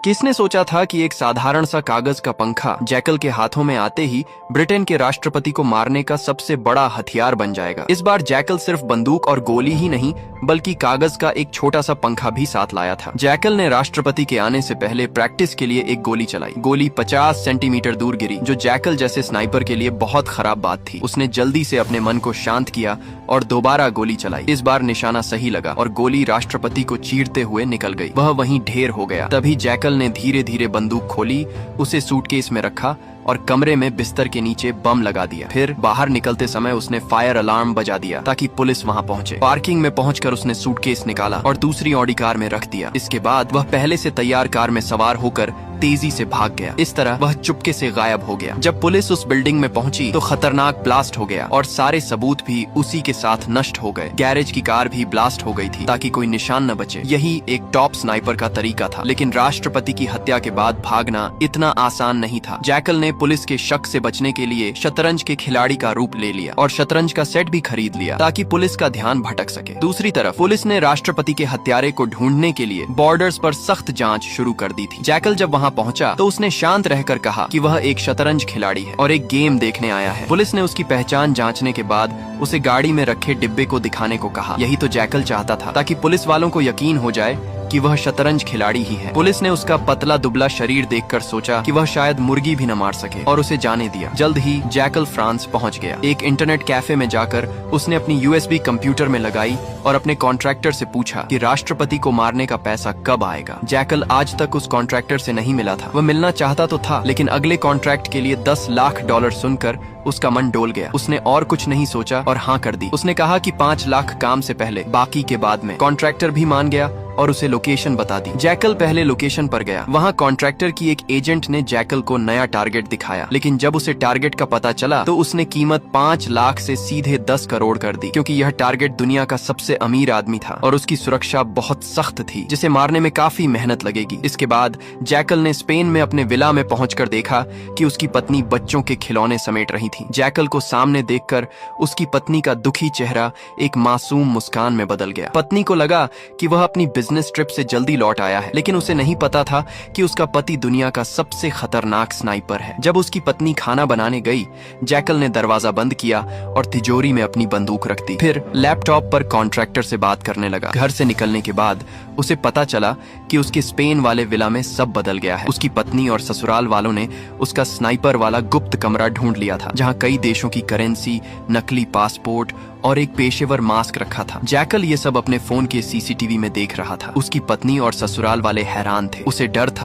किसने सोचा था कि एक साधारण सा कागज का पंखा जैकल के हाथों में आते ही ब्रिटेन के राष्ट्रपति को मारने का सबसे बड़ा हथियार बन जाएगा। इस बार जैकल सिर्फ बंदूक और गोली ही नहीं बल्कि कागज का एक छोटा सा पंखा भी साथ लाया था। जैकल ने राष्ट्रपति के आने से पहले प्रैक्टिस के लिए एक गोली चलाई। गोली 50 सेंटीमीटर दूर गिरी, जो जैकल जैसे स्नाइपर के लिए बहुत खराब बात थी। उसने जल्दी से अपने मन को शांत किया और दोबारा गोली चलाई। इस बार निशाना सही लगा और गोली राष्ट्रपति को चीरते हुए निकल गई। वह वहीं ढेर हो गया। तभी जैकल ने धीरे धीरे बंदूक खोली, उसे सूटकेस में रखा और कमरे में बिस्तर के नीचे बम लगा दिया। फिर बाहर निकलते समय उसने फायर अलार्म बजा दिया ताकि पुलिस वहां पहुंचे। पार्किंग में पहुंचकर उसने सूटकेस निकाला और दूसरी ऑडी कार में रख दिया। इसके बाद वह पहले से तैयार कार में सवार होकर तेजी से भाग गया। इस तरह वह चुपके से गायब हो गया। जब पुलिस उस बिल्डिंग में पहुंची तो खतरनाक ब्लास्ट हो गया और सारे सबूत भी उसी के साथ नष्ट हो गए। गैरेज की कार भी ब्लास्ट हो गई थी ताकि कोई निशान न बचे। यही एक टॉप स्नाइपर का तरीका था। लेकिन राष्ट्रपति की हत्या के बाद भागना इतना आसान नहीं था। जैकल ने पुलिस के शक से बचने के लिए शतरंज के खिलाड़ी का रूप ले लिया और शतरंज का सेट भी खरीद लिया ताकि पुलिस का ध्यान भटक सके। दूसरी तरफ पुलिस ने राष्ट्रपति के हत्यारे को ढूंढने के लिए बॉर्डर्स पर सख्त जांच शुरू कर दी थी। जैकल जब वहां पहुंचा तो उसने शांत रहकर कहा कि वह एक शतरंज खिलाड़ी है और एक गेम देखने आया है। पुलिस ने उसकी पहचान जांचने के बाद उसे गाड़ी में रखे डिब्बे को दिखाने को कहा। यही तो जैकल चाहता था, ताकि पुलिस वालों को यकीन हो जाए कि वह शतरंज खिलाड़ी ही है। पुलिस ने उसका पतला दुबला शरीर देखकर सोचा कि वह शायद मुर्गी भी न मार सके और उसे जाने दिया। जल्द ही जैकल फ्रांस पहुंच गया। एक इंटरनेट कैफे में जाकर उसने अपनी यूएसबी कंप्यूटर में लगाई और अपने कॉन्ट्रैक्टर से पूछा कि राष्ट्रपति को मारने का पैसा कब आएगा। जैकल आज तक उस कॉन्ट्रैक्टर से नहीं मिला था। वह मिलना चाहता तो था, लेकिन अगले कॉन्ट्रैक्ट के लिए $10 लाख सुनकर उसका मन डोल गया। उसने और कुछ नहीं सोचा और हाँ कर दी। उसने कहा कि 5 लाख काम से पहले, बाकी के बाद में। कॉन्ट्रैक्टर भी मान गया और उसे लोकेशन बता दी। जैकल पहले लोकेशन पर गया। वहाँ कॉन्ट्रैक्टर की एक एजेंट ने जैकल को नया टारगेट दिखाया, लेकिन जब उसे टारगेट का पता चला तो उसने कीमत 5 लाख से सीधे 10 करोड़ कर दी, क्योंकि यह टारगेट दुनिया का सबसे अमीर आदमी था और उसकी सुरक्षा बहुत सख्त थी, जिसे मारने में काफी मेहनत लगेगी। इसके बाद जैकल ने स्पेन में अपने विला में पहुंचकर देखा कि उसकी पत्नी बच्चों के खिलौने समेट रही थी। जैकल को सामने देखकर उसकी पत्नी का दुखी चेहरा एक मासूम मुस्कान में बदल गया। पत्नी को लगा कि वह अपनी बिजनेस ट्रिप से जल्दी लौट आया है, लेकिन उसे नहीं पता था कि उसका पति दुनिया का सबसे खतरनाक स्नाइपर है। जब उसकी पत्नी खाना बनाने गई, जैकल ने दरवाजा बंद किया और तिजोरी में अपनी बंदूक रख दी। फिर लैपटॉप पर कॉन्ट्रैक्टर से बात करने लगा। घर से निकलने के बाद उसे पता चला कि उसके स्पेन वाले विला में सब बदल गया है। उसकी पत्नी और ससुराल वालों ने उसका स्नाइपर वाला गुप्त कमरा ढूंढ लिया था, जहां कई देशों की करेंसी, नकली पासपोर्ट और एक पेशेवर मास्क रखा था। जैकल ये सब अपने फोन के सीसीटीवी में देख रहा था। उसकी पत्नी और ससुराल वाले हैरान थे। उसे डर था